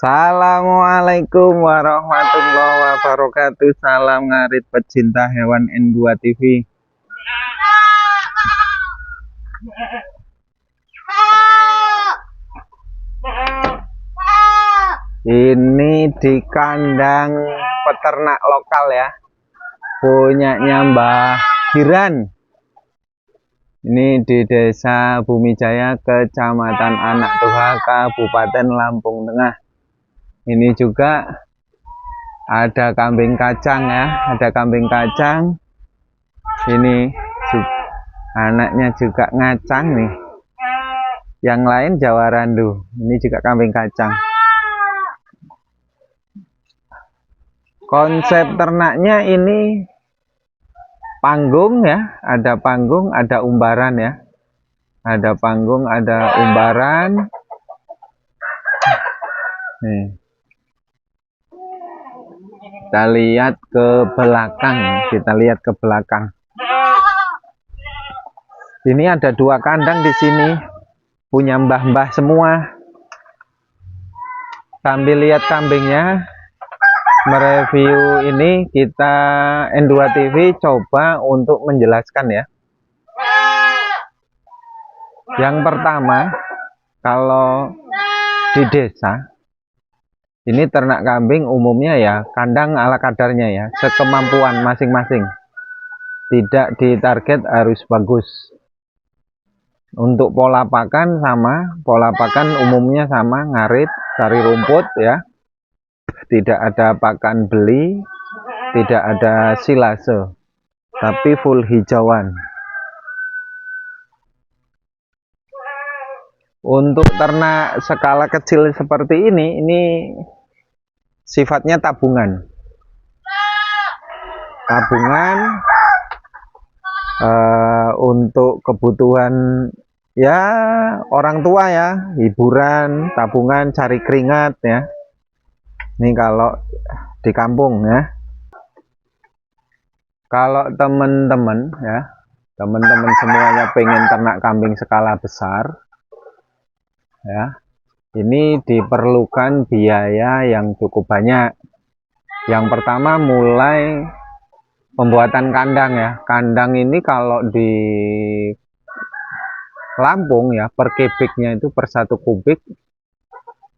Assalamualaikum warahmatullahi wabarakatuh. Salam ngarit pecinta hewan N2 TV. Ini di kandang peternak lokal ya, punyanya Mbah Giran. Ini di Desa Bumijaya, Kecamatan Anak Tuha, Kabupaten Lampung Tengah. Ini juga ada kambing kacang ya, ada kambing kacang. Ini anaknya juga ngacang nih. Yang lain Jawa Randu. Ini juga kambing kacang. Konsep ternaknya ini panggung ya, ada panggung, ada umbaran ya. Ada panggung, ada umbaran. Nih. Kita lihat ke belakang, kita lihat ke belakang. Ini ada dua kandang di sini, punya mbah-mbah semua. Sambil lihat kambingnya, mereview ini, kita N2 TV coba untuk menjelaskan ya. Yang pertama, kalau di desa ini ternak kambing umumnya ya kandang ala kadarnya ya, sekemampuan masing-masing. Tidak ditarget harus bagus. Untuk pola pakan sama, pola pakan umumnya sama, ngarit, cari rumput ya. Tidak ada pakan beli, tidak ada silase, tapi full hijauan. Untuk ternak skala kecil seperti ini sifatnya tabungan. Untuk kebutuhan ya orang tua ya, hiburan, tabungan, cari keringat ya. Ini kalau di kampung ya. Kalau teman-teman ya, teman-teman semuanya pengen ternak kambing skala besar ya, ini diperlukan biaya yang cukup banyak. Yang pertama mulai pembuatan kandang ya. Kandang ini kalau di Lampung ya, per kubiknya itu per 1 kubik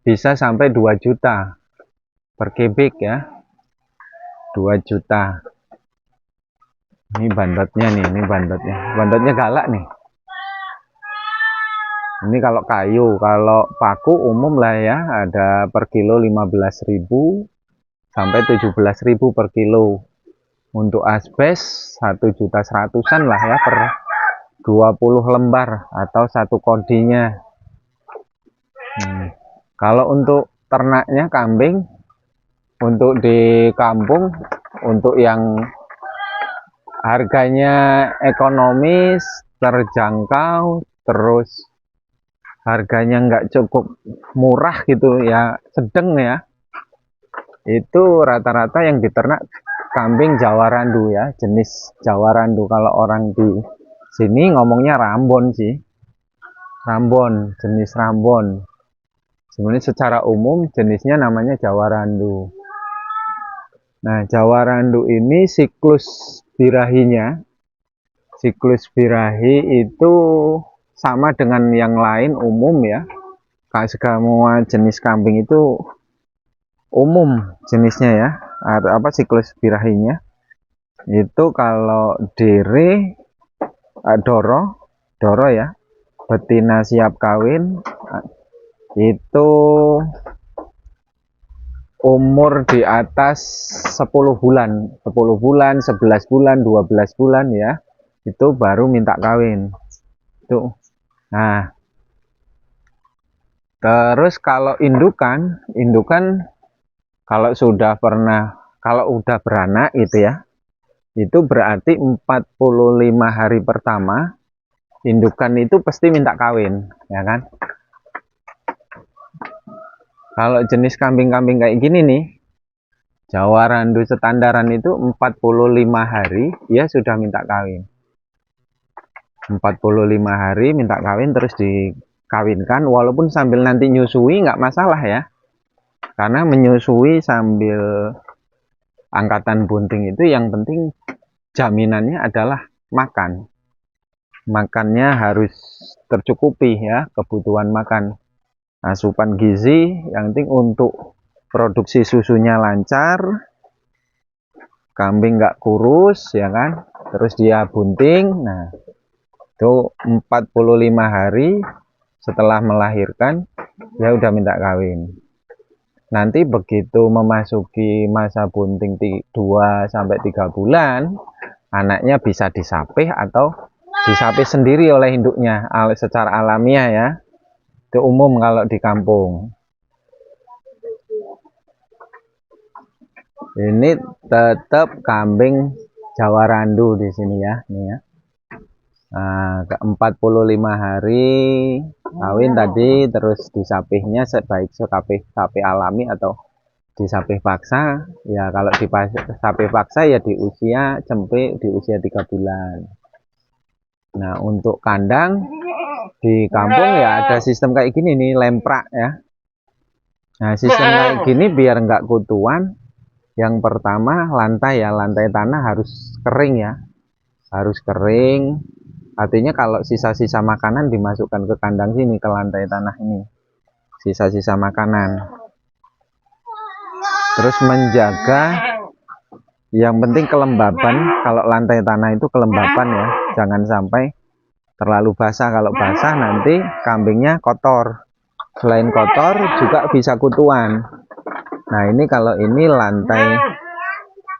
bisa sampai 2 juta per kubik ya, 2 juta. Ini bandotnya nih, ini bandotnya galak nih. Ini kalau kayu, kalau paku umum lah ya, ada per kilo 15.000 sampai 17.000 per kilo. Untuk asbes 1.100.000-an lah ya per 20 lembar atau 1 kodinya. Kalau untuk ternaknya kambing, untuk di kampung, untuk yang harganya ekonomis, terjangkau, terus harganya nggak cukup murah gitu ya, sedang ya, itu rata-rata yang diternak kambing Jawa Randu ya, jenis Jawa Randu. Kalau orang di sini ngomongnya Rambon sih, Rambon, jenis Rambon. Sebenarnya secara umum jenisnya namanya Jawa Randu. Nah, Jawa Randu ini siklus birahinya, siklus birahi itu sama dengan yang lain umum ya. Semua jenis kambing itu umum jenisnya ya. Apa siklus birahinya? Itu kalau dere doro ya, betina siap kawin itu umur di atas 10 bulan, 11 bulan, 12 bulan ya, itu baru minta kawin. Itu. Nah, terus kalau indukan kalau udah beranak gitu ya, itu berarti 45 hari pertama indukan itu pasti minta kawin ya kan. Kalau jenis kambing-kambing kayak gini nih, Jawa Randu standaran itu 45 hari dia sudah minta kawin. 45 hari minta kawin terus dikawinkan, walaupun sambil nanti nyusui nggak masalah ya. Karena menyusui sambil angkatan bunting itu yang penting jaminannya adalah makan. Makannya harus tercukupi ya, kebutuhan makan. Asupan gizi yang penting untuk produksi susunya lancar, kambing nggak kurus ya kan, terus dia bunting. Nah, itu 45 hari setelah melahirkan dia udah minta kawin. Nanti begitu memasuki masa bunting 2-3 bulan, anaknya bisa disapih atau disapih sendiri oleh induknya secara alamiah ya. Itu umum kalau di kampung. Ini tetap kambing Jawa Randu di sini ya, nih ya. Nah, ke 45 hari kawin tadi, terus disapihnya sebaik sapi alami atau disapih paksa. Ya kalau disapih paksa ya di usia cempik, di usia 3 bulan. Nah, untuk kandang di kampung ya ada sistem kayak gini nih, lemprak ya. Nah, sistem kayak gini biar nggak kutuan. Yang pertama lantai ya, lantai tanah harus kering ya, harus kering. Artinya kalau sisa-sisa makanan dimasukkan ke kandang sini, ke lantai tanah ini, sisa-sisa makanan. Terus menjaga, yang penting kelembaban. Kalau lantai tanah itu kelembaban ya, jangan sampai terlalu basah. Kalau basah nanti kambingnya kotor. Selain kotor juga bisa kutuan. Nah ini kalau ini lantai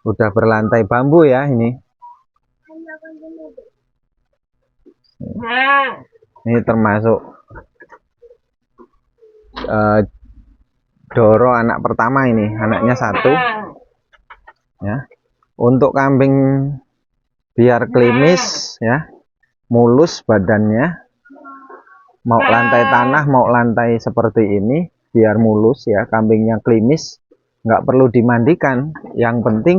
udah berlantai bambu ya ini. Ini termasuk Doro anak pertama ini, anaknya 1 ya. Untuk kambing biar klimis ya, mulus badannya, mau lantai tanah mau lantai seperti ini, biar mulus ya, kambingnya klimis, nggak perlu dimandikan. Yang penting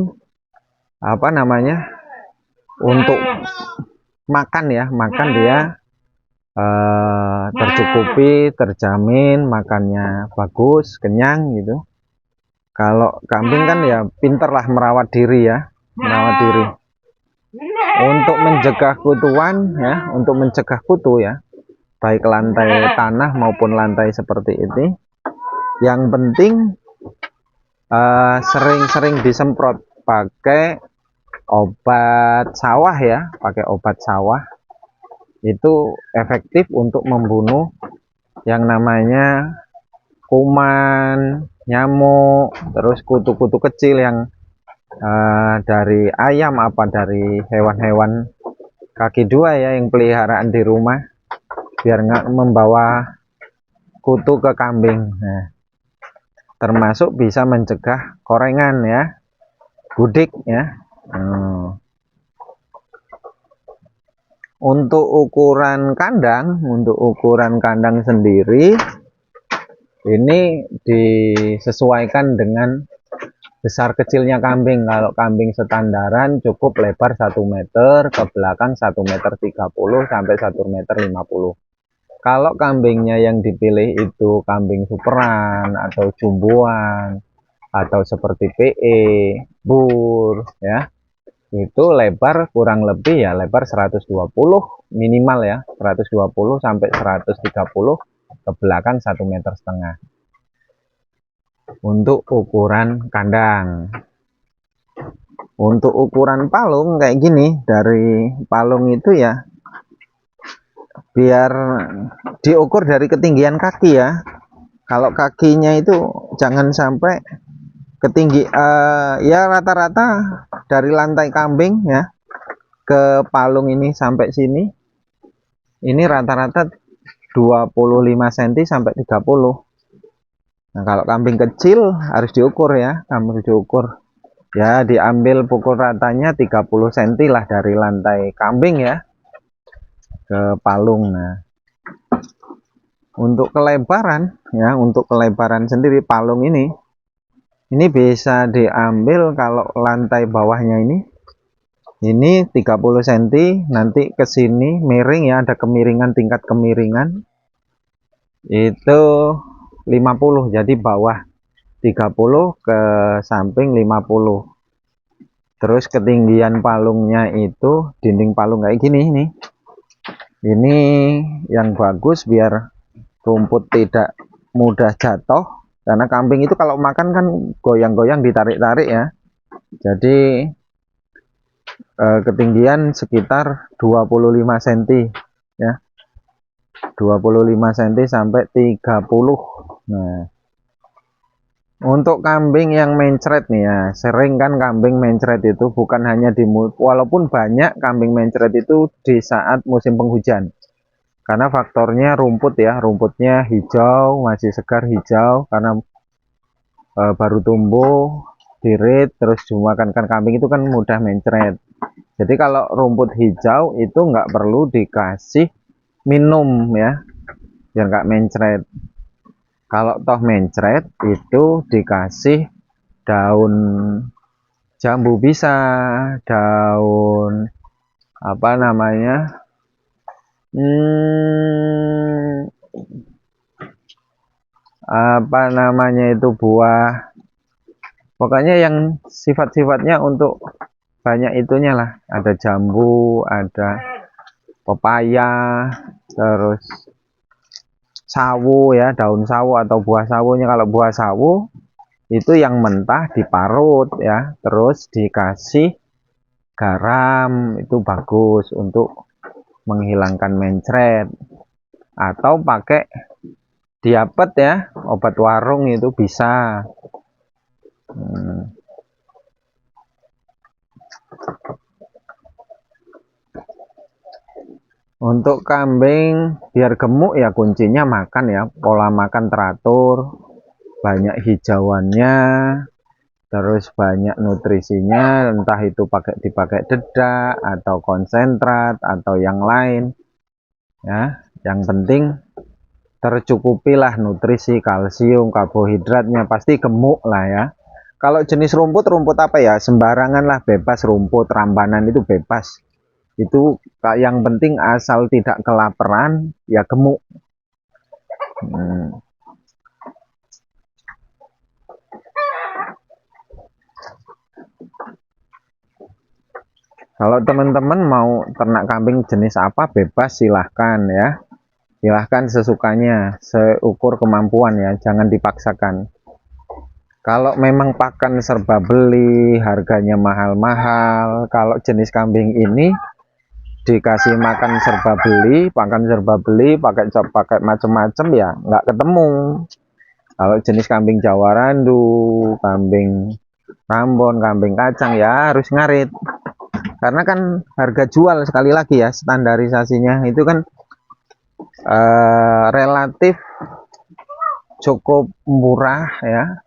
apa namanya, untuk makan ya, makan dia tercukupi, terjamin, makannya bagus, kenyang gitu. Kalau kambing kan ya pinterlah merawat diri ya, merawat diri. Untuk mencegah kutuan ya, untuk mencegah kutu ya, baik lantai tanah maupun lantai seperti ini, yang penting sering-sering disemprot pakai obat sawah ya, pakai obat sawah. Itu efektif untuk membunuh yang namanya kuman, nyamuk, terus kutu-kutu kecil yang dari ayam apa dari hewan-hewan kaki 2 ya, yang peliharaan di rumah, biar nggak membawa kutu ke kambing. Nah, termasuk bisa mencegah korengan ya, gudik ya. Untuk ukuran kandang sendiri ini disesuaikan dengan besar kecilnya kambing. Kalau kambing standaran cukup lebar 1 meter, ke belakang 1,30 meter sampai 1,50 meter. Kalau kambingnya yang dipilih itu kambing superan atau jumboan atau seperti PE, bur ya, itu lebar kurang lebih ya lebar 120 minimal ya, 120 sampai 130, ke belakang 1,5 meter. Untuk ukuran kandang. Untuk ukuran palung kayak gini, dari palung itu ya biar diukur dari ketinggian kaki ya. Kalau kakinya itu jangan sampai ketinggi ya, rata-rata dari lantai kambing ya ke palung ini sampai sini, ini rata-rata 25 cm sampai 30. Nah, kalau kambing kecil harus diukur ya, harus diukur ya, diambil pukul ratanya 30 cm lah dari lantai kambing ya ke palung. Nah, untuk kelebaran ya, untuk kelebaran sendiri palung ini bisa diambil kalau lantai bawahnya ini 30 cm, nanti ke sini miring ya, ada kemiringan, tingkat kemiringan itu 50, jadi bawah 30 ke samping 50. Terus ketinggian palungnya itu dinding palung kayak gini nih. Ini yang bagus biar rumput tidak mudah jatuh, karena kambing itu kalau makan kan goyang-goyang, ditarik-tarik ya. Jadi ketinggian sekitar 25 cm ya. 25 cm sampai 30. Nah, untuk kambing yang mencret nih ya, sering kan kambing mencret itu bukan hanya walaupun banyak kambing mencret itu di saat musim penghujan. Karena faktornya rumput ya, rumputnya hijau, masih segar hijau karena baru tumbuh, dirit, terus dimakan kambing itu kan mudah mencret. Jadi kalau rumput hijau itu nggak perlu dikasih minum ya, biar nggak mencret. Kalau toh mencret itu dikasih daun jambu bisa, daun apa namanya, itu buah, pokoknya yang sifat-sifatnya untuk banyak itunya lah. Ada jambu, ada pepaya, terus sawo ya, daun sawo atau buah sawonya. Kalau buah sawo itu yang mentah diparut ya, terus dikasih garam, itu bagus untuk menghilangkan mencret. Atau pakai diapet ya, obat warung itu bisa. Untuk kambing biar gemuk ya kuncinya makan ya, pola makan teratur, banyak hijauannya, terus banyak nutrisinya, entah itu dipakai dedak atau konsentrat atau yang lain ya. Yang penting tercukupilah nutrisi, kalsium, karbohidratnya, pasti gemuk lah ya. Kalau jenis rumput apa ya, sembarangan lah, bebas rumput, rampanan itu bebas. Itu yang penting asal tidak kelaparan ya gemuk. Kalau teman-teman mau ternak kambing jenis apa, bebas, silahkan ya. Silahkan sesukanya, seukur kemampuan ya, jangan dipaksakan. Kalau memang pakan serba beli, harganya mahal-mahal. Kalau jenis kambing ini dikasih makan serba beli, pakan serba beli, pakai macam-macam ya nggak ketemu. Kalau jenis kambing Jawa Randu, kambing Rambon, kambing kacang ya harus ngarit. Karena kan harga jual, sekali lagi ya, standarisasinya itu kan relatif cukup murah ya,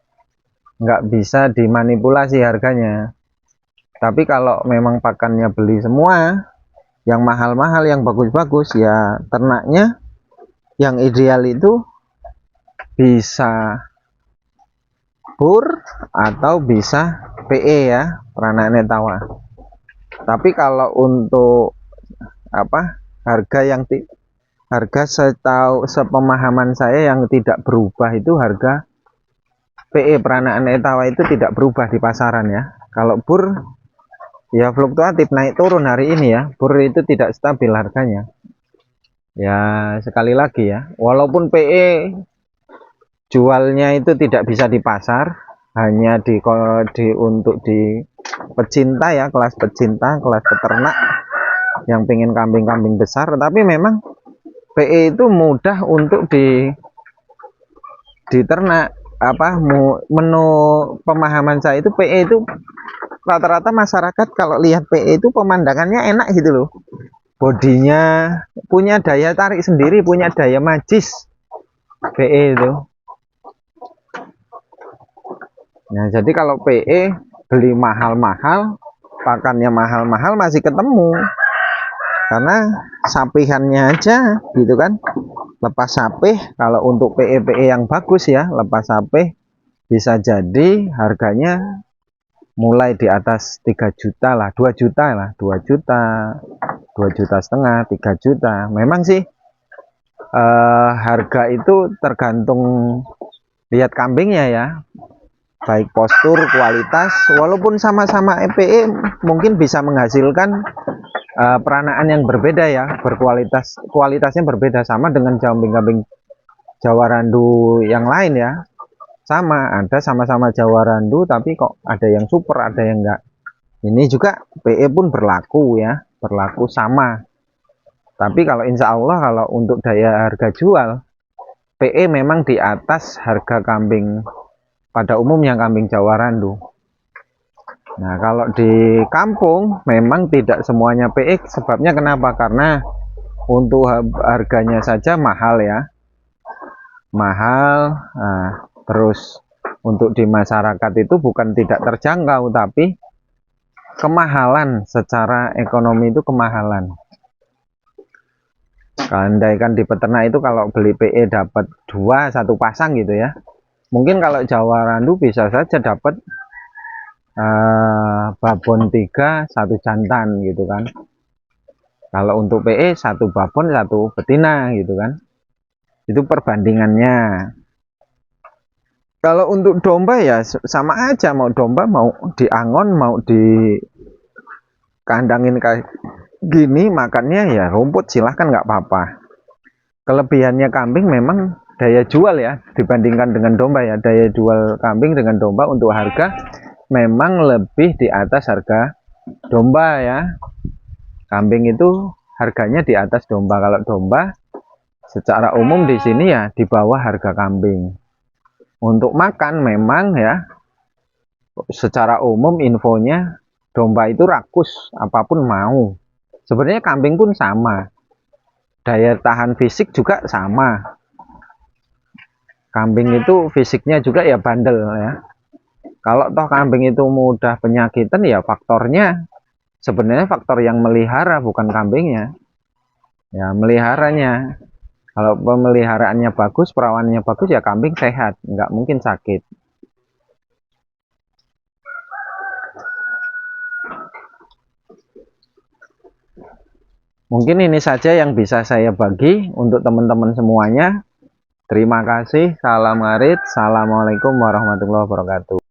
nggak bisa dimanipulasi harganya. Tapi kalau memang pakannya beli semua, yang mahal-mahal, yang bagus-bagus ya, ternaknya yang ideal itu bisa bur atau bisa PE ya, peranak netawa. Tapi kalau untuk harga sepemahaman saya yang tidak berubah itu harga PE peranakan etawa itu tidak berubah di pasaran ya. Kalau bur ya fluktuatif, naik turun hari ini ya. Bur itu tidak stabil harganya. Ya sekali lagi ya, walaupun PE jualnya itu tidak bisa di pasar, hanya untuk di pecinta ya, kelas pecinta, kelas peternak yang pengen kambing-kambing besar. Tapi memang PE itu mudah untuk diternak. Menu pemahaman saya itu PE itu rata-rata masyarakat kalau lihat PE itu pemandangannya enak gitu loh. Bodinya punya daya tarik sendiri, punya daya magis PE itu. Nah, jadi kalau PE beli mahal-mahal, pakannya mahal-mahal masih ketemu. Karena sapihannya aja gitu kan, lepas sapih. Kalau untuk PE yang bagus ya, lepas sapih bisa jadi harganya mulai di atas 3 juta lah, 2 juta lah, 2 juta, 2 juta setengah, 3 juta. Memang sih harga itu tergantung lihat kambingnya ya. baik postur, kualitas, walaupun sama-sama PE mungkin bisa menghasilkan peranaan yang berbeda ya, kualitasnya berbeda, sama dengan kambing-kambing Jawa Randu yang lain ya. Sama, ada sama-sama Jawa Randu tapi kok ada yang super, ada yang enggak. Ini juga PE pun berlaku ya, berlaku sama. Tapi kalau insya Allah kalau untuk daya harga jual, PE memang di atas harga kambing pada umumnya kambing Jawa Randu. Nah, kalau di kampung memang tidak semuanya PE. Sebabnya kenapa? Karena untuk harganya saja mahal ya. Mahal. Nah, terus untuk di masyarakat itu bukan tidak terjangkau, tapi kemahalan, secara ekonomi itu kemahalan. Andaikan di peternak itu kalau beli PE dapat 2 1 pasang gitu ya, mungkin kalau Jawa Randu bisa saja dapat babon 3 1 jantan gitu kan. Kalau untuk PE 1 babon 1 betina gitu kan, itu perbandingannya. Kalau untuk domba ya sama aja, mau domba mau diangon mau di kandangin kayak gini, makannya ya rumput silahkan, nggak apa-apa. Kelebihannya kambing memang daya jual ya, dibandingkan dengan domba ya. Daya jual kambing dengan domba untuk harga memang lebih di atas harga domba ya. Kambing itu harganya di atas domba. Kalau domba secara umum di sini ya di bawah harga kambing. Untuk makan memang ya secara umum infonya domba itu rakus, apapun mau. Sebenarnya kambing pun sama, daya tahan fisik juga sama. Kambing itu fisiknya juga ya bandel ya. Kalau toh kambing itu mudah penyakitan ya faktornya sebenarnya faktor yang melihara, bukan kambingnya ya, meliharanya. Kalau pemeliharaannya bagus, perawanannya bagus ya kambing sehat, nggak mungkin sakit. Mungkin ini saja yang bisa saya bagi untuk teman-teman semuanya. Terima kasih. Salam ngarit. Assalamualaikum warahmatullahi wabarakatuh.